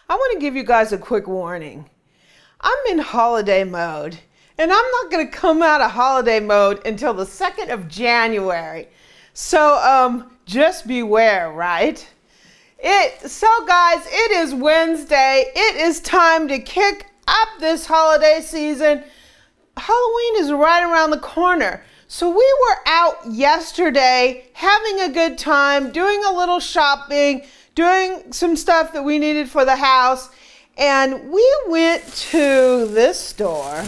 I want to give you guys a quick warning. I'm in holiday mode, and I'm not going to come out of holiday mode until the 2nd of January. So just beware, right? So guys, it is Wednesday. It is time to kick up this holiday season. Halloween is right around the corner. So we were out yesterday having a good time, doing a little shopping, doing some stuff that we needed for the house. And we went to this store.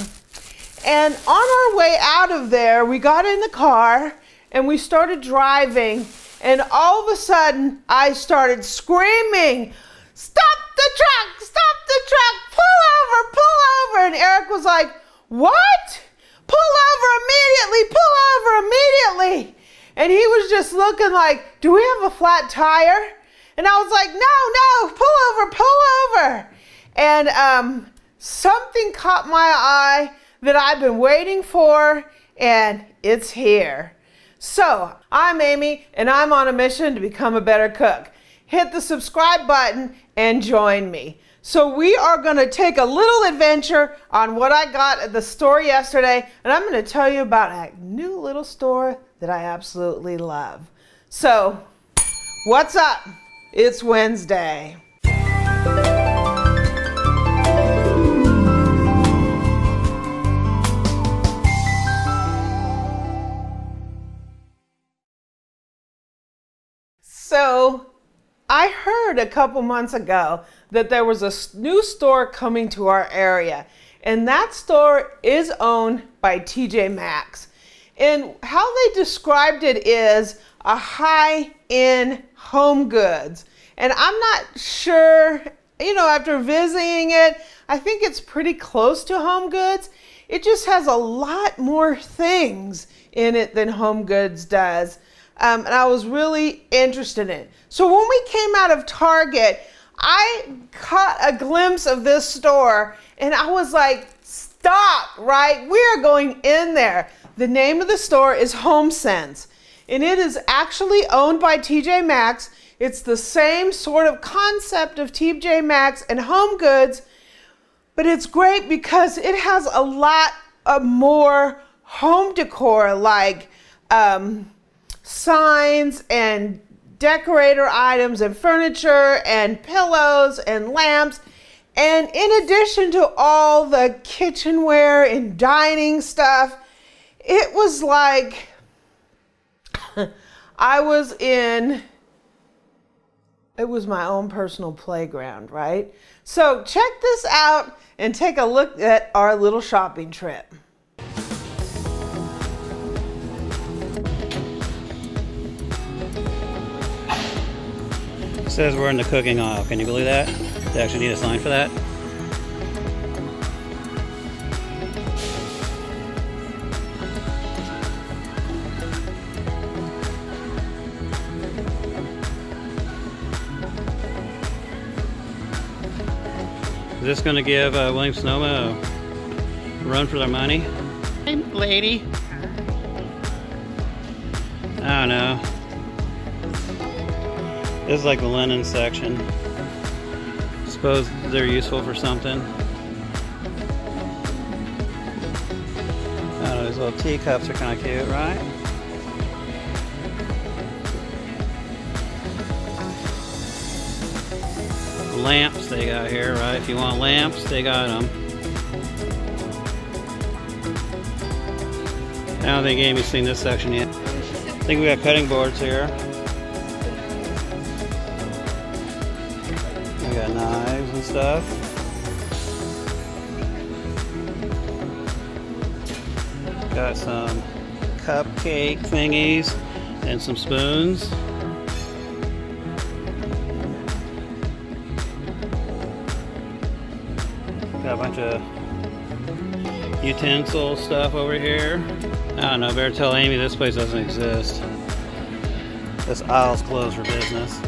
And on our way out of there, we got in the car and we started driving. And all of a sudden, I started screaming, "Stop the truck! Stop the truck! Pull over! Pull over!" And Eric was like, "What? Pull over immediately! Pull over immediately!" And he was just looking like, "Do we have a flat tire?" And I was like, "No, pull over, pull over." And something caught my eye that I've been waiting for, and it's here. So, I'm Amy, and I'm on a mission to become a better cook. Hit the subscribe button and join me. So we are going to take a little adventure on what I got at the store yesterday, and I'm going to tell you about a new little store that I absolutely love. So, what's up? It's Wednesday. So, I heard a couple months ago that there was a new store coming to our area, and that store is owned by TJ Maxx. And how they described it is a high-end HomeGoods. And I'm not sure, after visiting it, I think it's pretty close to HomeGoods. It just has a lot more things in it than HomeGoods does. And I was really interested in it. So when we came out of Target, I caught a glimpse of this store and I was like, stop, right? We are going in there. The name of the store is Homesense, and it is actually owned by TJ Maxx. It's the same sort of concept of TJ Maxx and HomeGoods, but it's great because it has a lot of more home decor, like signs and decorator items and furniture and pillows and lamps. And in addition to all the kitchenware and dining stuff, it was like it was my own personal playground, right? So check this out and take a look at our little shopping trip. It says we're in the cooking aisle. Can you believe that? They actually need a sign for that. Is this going to give Williams-Sonoma a run for their money? Hey, lady. I don't know. This is like the linen section. Suppose they're useful for something. I don't know, these little teacups are kind of cute, right? Lamps they got here, right? If you want lamps, they got them. I don't think Amy's seen this section yet. I think we got cutting boards here. We got knives and stuff. Got some cupcake thingies and some spoons. Got a bunch of utensil stuff over here. I don't know, better tell Amy this place doesn't exist. This aisle's closed for business.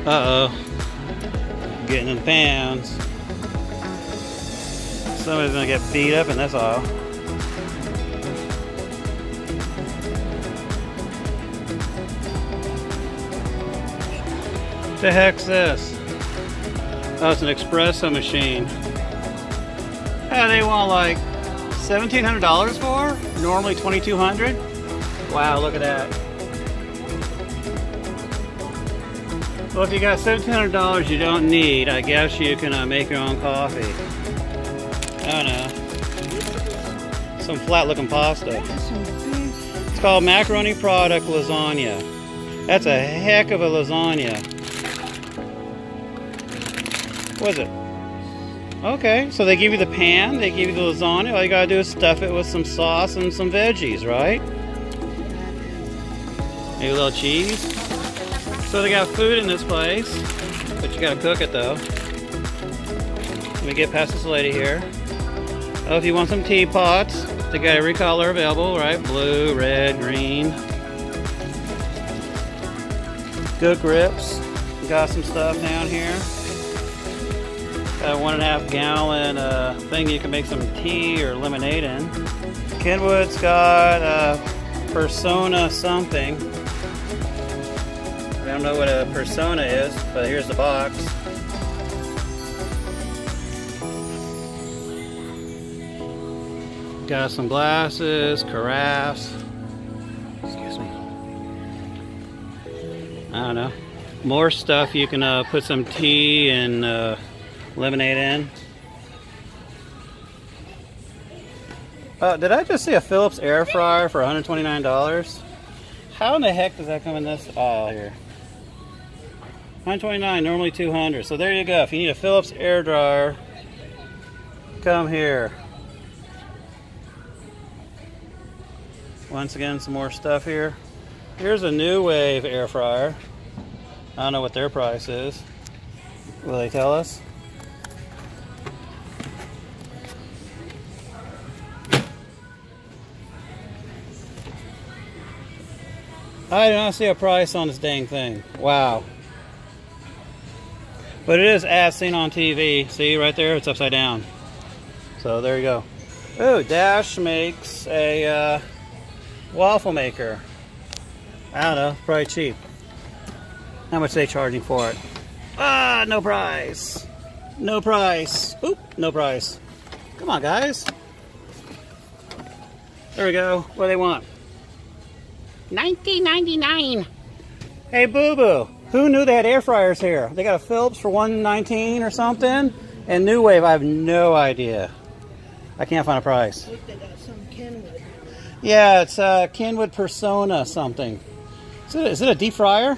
Uh-oh. Getting in the pans. Somebody's gonna get beat up in this aisle. The heck's this? Oh, it's an espresso machine. Oh, they want like $1,700 for? Normally $2,200? Wow, look at that. Well, if you got $1,700 you don't need, I guess you can make your own coffee. I don't know. Some flat looking pasta. It's called macaroni product lasagna. That's a heck of a lasagna. What is it? Okay, so they give you the pan, they give you the lasagna. All you gotta do is stuff it with some sauce and some veggies, right? Maybe a little cheese. So they got food in this place, but you gotta cook it though. Let me get past this lady here. Oh, if you want some teapots, they got every color available, right? Blue, red, green. Good grips. Got some stuff down here. Got a 1.5 gallon thing you can make some tea or lemonade in. Kenwood's got Persona something. I don't know what a Persona is, but here's the box. Got some glasses, carafes. Excuse me. I don't know. More stuff you can put some tea and lemonade in. Did I just see a Philips air fryer for $129? How in the heck does that come in this aisle here? $129, normally $200. So there you go. If you need a Philips air dryer, come here. Once again, some more stuff here. Here's a New Wave air fryer. I don't know what their price is. Will they tell us? I do not see a price on this dang thing. Wow. But it is as seen on TV. See right there? It's upside down. So there you go. Oh, Dash makes a waffle maker. I don't know. Probably cheap. How much are they charging for it? Ah, no price. No price. Oop, no price. Come on, guys. There we go. What do they want? $19.99. Hey, boo-boo. Who knew they had air fryers here? They got a Philips for $119 or something, and New Wave, I have no idea. I can't find a price. Look, they got some Kenwood. Yeah, it's Kenwood Persona something. Is it a deep fryer?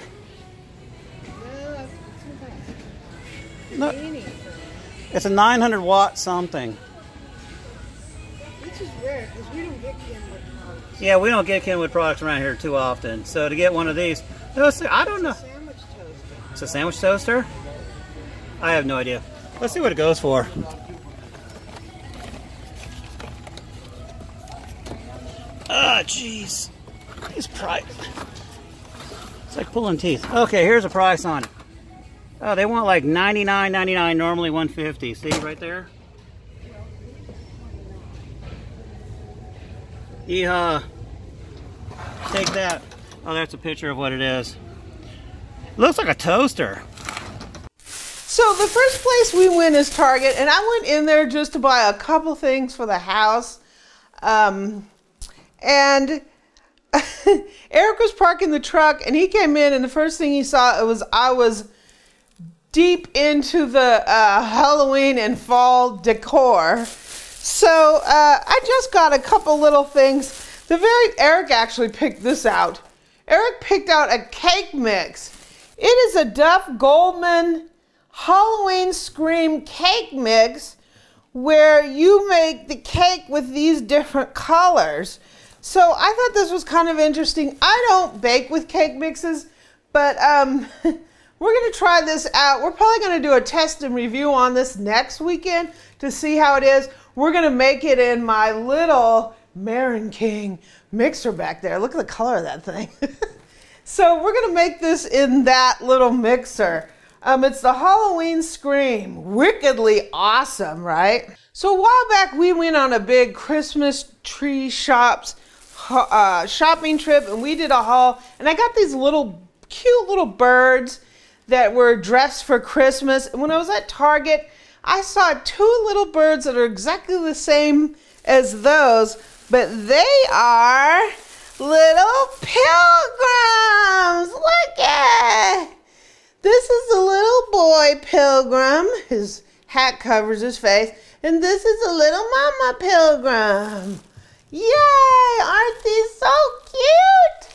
No, it's a 900 watt something. Which is rare because we don't get Kenwood products. Yeah, we don't get Kenwood products around here too often. So to get one of these, I don't know. Sandwich toaster. It's a sandwich toaster? I have no idea. Let's see what it goes for. Ah, jeez. It's price. It's like pulling teeth. Okay, here's a price on it. Oh, they want like $99.99, normally $150. See right there? Yeehaw. Take that. Oh, that's a picture of what it is. Looks like a toaster. So the first place we went is Target, and I went in there just to buy a couple things for the house. And Eric was parking the truck, and he came in, and the first thing he saw was I was deep into the Halloween and fall decor. So I just got a couple little things. Eric actually picked this out. Eric picked out a cake mix. It is a Duff Goldman Halloween Scream cake mix where you make the cake with these different colors. So I thought this was kind of interesting. I don't bake with cake mixes, but we're going to try this out. We're probably going to do a test and review on this next weekend to see how it is. We're going to make it in my little Marin King mixer back there. Look at the color of that thing. So we're going to make this in that little mixer. It's the Halloween Scream. Wickedly awesome, right? So a while back we went on a big Christmas tree shopping trip, and we did a haul, and I got these little cute little birds that were dressed for Christmas. When I was at Target, I saw two little birds that are exactly the same as those, but they are little pilgrims. Look at this is the little boy pilgrim. His hat covers his face, and this is a little mama pilgrim. Yay! Aren't these so cute?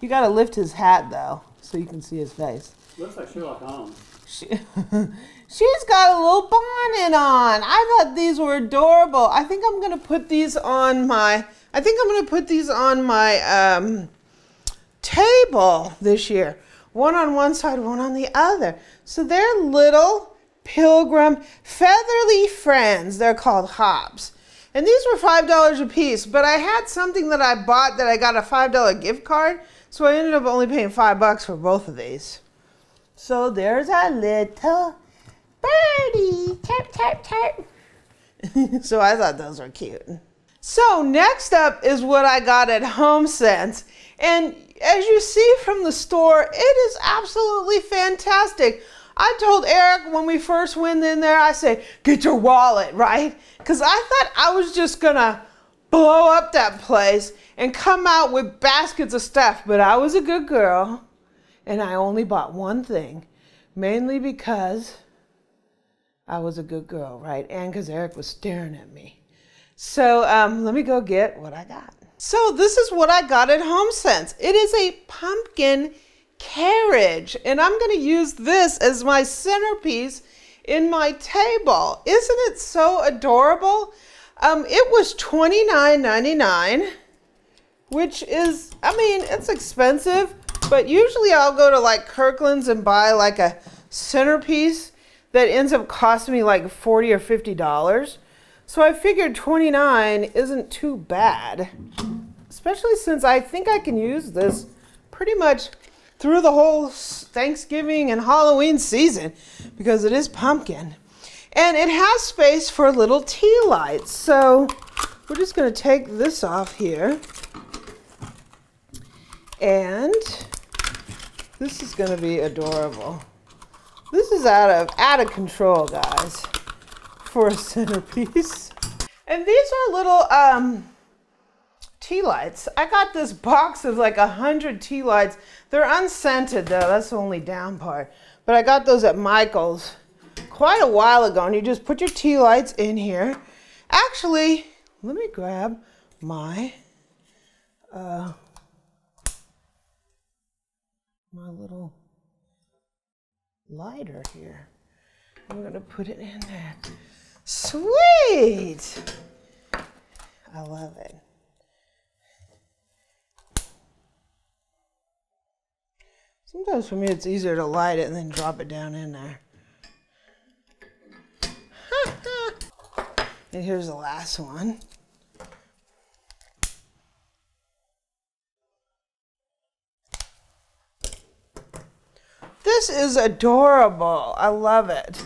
You gotta lift his hat though, so you can see his face. Looks like Sherlock Holmes. She's got a little bonnet on. I thought these were adorable. I think I'm gonna put these on my. Table this year. One on one side, one on the other. So they're little pilgrim featherly friends. They're called hops. And these were $5 a piece, but I had something that I bought that I got a $5 gift card, so I ended up only paying $5 for both of these. So there's our little birdie. Chirp, chirp, chirp. So I thought those were cute. So next up is what I got at HomeSense. And as you see from the store, it is absolutely fantastic. I told Eric when we first went in there, I said, get your wallet, right? Because I thought I was just gonna blow up that place and come out with baskets of stuff, but I was a good girl and I only bought one thing, mainly because I was a good girl, right? And because Eric was staring at me. So let me go get what I got. So this is what I got at HomeSense. It is a pumpkin carriage, and I'm going to use this as my centerpiece in my table. Isn't it so adorable? It was $29.99, which is, I mean, it's expensive, but usually I'll go to like Kirkland's and buy like a centerpiece that ends up costing me like $40 or $50. So I figured $29 isn't too bad, especially since I think I can use this pretty much through the whole Thanksgiving and Halloween season because it is pumpkin. And it has space for little tea lights. So we're just going to take this off here. And this is going to be adorable. This is out of control, guys, for a centerpiece. And these are little tea lights. I got this box of like 100 tea lights. They're unscented though, that's the only down part. But I got those at Michael's quite a while ago, and you just put your tea lights in here. Actually, let me grab my my little lighter here. I'm gonna put it in there. Sweet! I love it. Sometimes for me it's easier to light it and then drop it down in there. And here's the last one. This is adorable. I love it.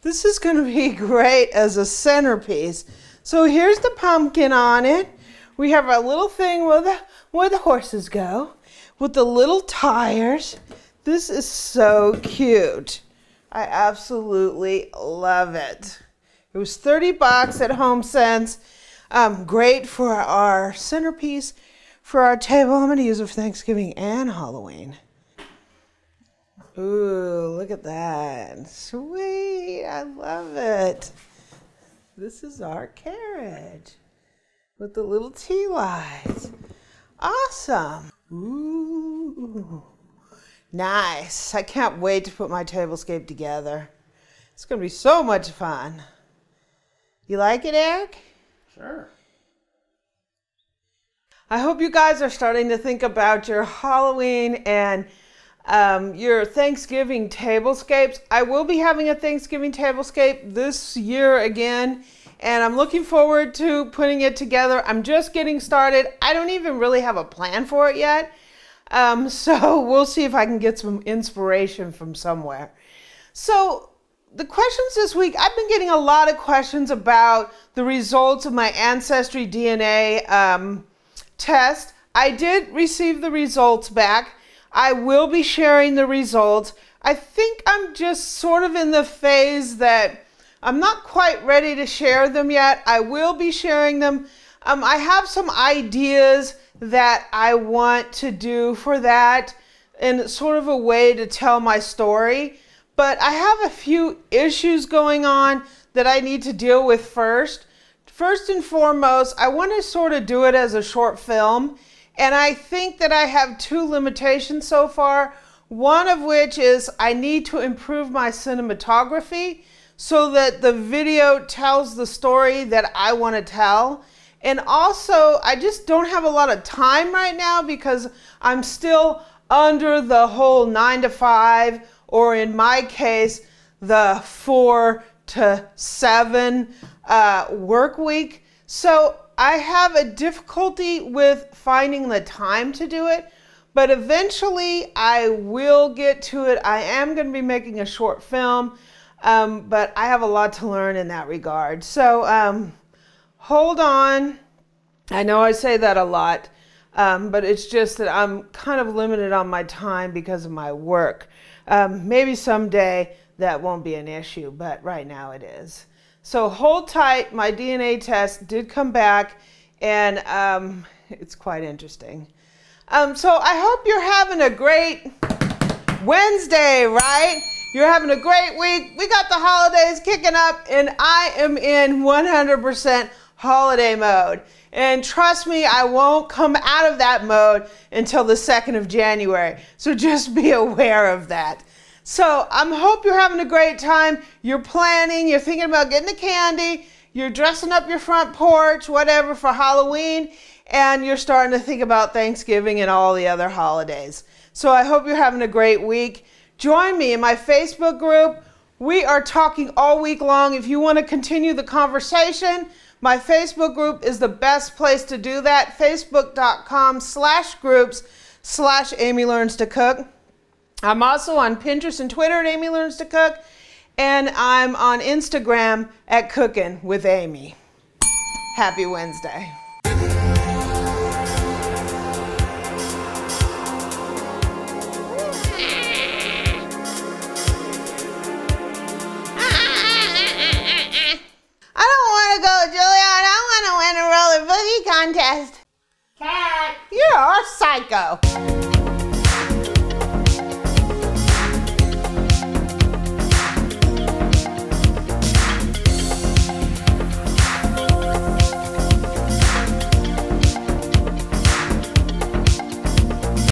This is going to be great as a centerpiece. So here's the pumpkin on it. We have our little thing where the horses go with the little tires. This is so cute. I absolutely love it. It was 30 bucks at HomeSense. Great for our centerpiece for our table. I'm going to use it for Thanksgiving and Halloween. Ooh, look at that. Sweet. I love it. This is our carriage with the little tea lights. Awesome. Ooh. Nice. I can't wait to put my tablescape together. It's going to be so much fun. You like it, Eric? Sure. I hope you guys are starting to think about your Halloween and your Thanksgiving tablescapes. I will be having a Thanksgiving tablescape this year again, and I'm looking forward to putting it together. I'm just getting started. I don't even really have a plan for it yet. So we'll see if I can get some inspiration from somewhere. So the questions this week, I've been getting a lot of questions about the results of my Ancestry DNA test. I did receive the results back. I will be sharing the results. I think I'm just sort of in the phase that I'm not quite ready to share them yet. I will be sharing them. I have some ideas that I want to do for that in sort of a way to tell my story. But I have a few issues going on that I need to deal with first. First and foremost, I want to sort of do it as a short film. And I think that I have two limitations so far. One of which is I need to improve my cinematography so that the video tells the story that I want to tell. And also, I just don't have a lot of time right now because I'm still under the whole 9 to 5, or in my case, the 4 to 7 work week. So I have a difficulty with finding the time to do it, but eventually I will get to it. I am going to be making a short film, but I have a lot to learn in that regard. So hold on. I know I say that a lot, but it's just that I'm kind of limited on my time because of my work. Maybe someday that won't be an issue, but right now it is. So hold tight. My DNA test did come back, and it's quite interesting. So I hope you're having a great Wednesday, right? You're having a great week. We got the holidays kicking up, and I am in 100% holiday mode. And trust me, I won't come out of that mode until the 2nd of January. So just be aware of that. So I hope you're having a great time. You're planning, you're thinking about getting the candy, you're dressing up your front porch, whatever, for Halloween, and you're starting to think about Thanksgiving and all the other holidays. So I hope you're having a great week. Join me in my Facebook group. We are talking all week long. If you want to continue the conversation, my Facebook group is the best place to do that. Facebook.com/groups/Amy Learns to Cook. I'm also on Pinterest and Twitter at Amy Learns to Cook. And I'm on Instagram at Cookin' with Amy. Happy Wednesday.